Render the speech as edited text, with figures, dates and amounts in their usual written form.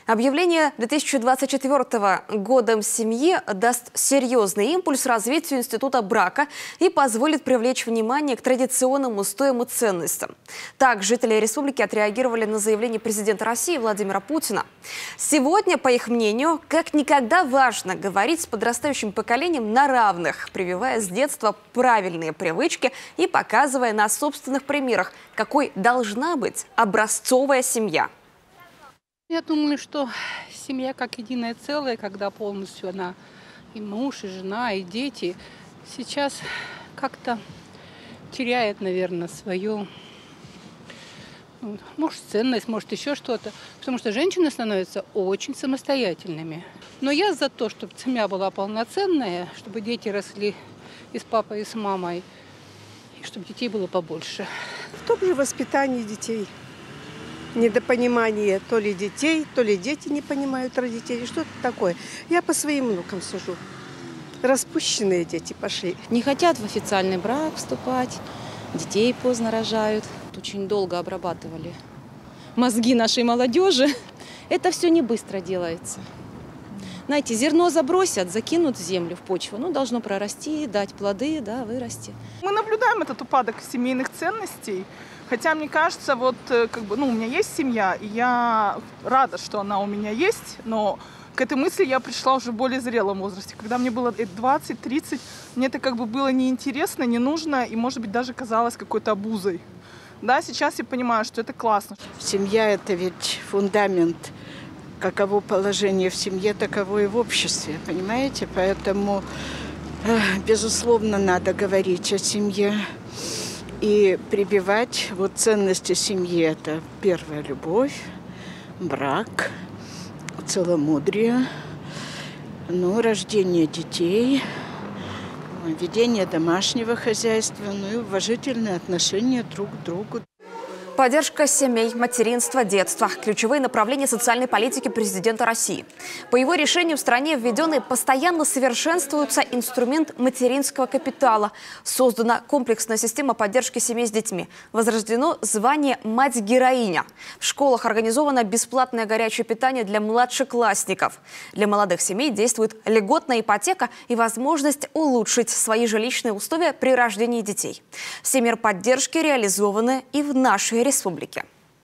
Объявление 2024 годом семьи даст серьезный импульс развитию института брака и позволит привлечь внимание к традиционным устоям и ценностям. Так, жители республики отреагировали на заявление президента России Владимира Путина. Сегодня, по их мнению, как никогда важно говорить с подрастающим поколением на равных, прививая с детства правильные привычки и показывая на собственных примерах, какой должна быть образцовая семья. Я думаю, что семья как единое целое, когда полностью она и муж, и жена, и дети, сейчас как-то теряет, наверное, свою, может, ценность, может, еще что-то. Потому что женщины становятся очень самостоятельными. Но я за то, чтобы семья была полноценная, чтобы дети росли и с папой, и с мамой, и чтобы детей было побольше. В том же воспитании детей. Недопонимание то ли детей, то ли дети не понимают родителей. Что-то такое. Я по своим внукам сужу. Распущенные дети пошли. Не хотят в официальный брак вступать, детей поздно рожают. Очень долго обрабатывали мозги нашей молодежи. Это все не быстро делается. Знаете, зерно забросят, закинут в землю, в почву. Должно прорасти, дать плоды, да, вырасти. Мы наблюдаем этот упадок семейных ценностей. Хотя, мне кажется, у меня есть семья, и я рада, что она у меня есть, но к этой мысли я пришла уже в более зрелом возрасте. Когда мне было 20-30, мне это было неинтересно, не нужно, и, может быть, даже казалось какой-то обузой. Да, сейчас я понимаю, что это классно. Семья – это ведь фундамент. Каково положение в семье, таково и в обществе, понимаете? Поэтому, безусловно, надо говорить о семье. И прививать ценности семьи – это первая любовь, брак, целомудрие, рождение детей, ведение домашнего хозяйства, и уважительные отношения друг к другу. Поддержка семей, материнства, детства – ключевые направления социальной политики президента России. По его решению в стране введен и постоянно совершенствуется инструмент материнского капитала. Создана комплексная система поддержки семей с детьми. Возрождено звание «Мать-героиня». В школах организовано бесплатное горячее питание для младшеклассников. Для молодых семей действует льготная ипотека и возможность улучшить свои жилищные условия при рождении детей. Все меры поддержки реализованы и в нашей республике.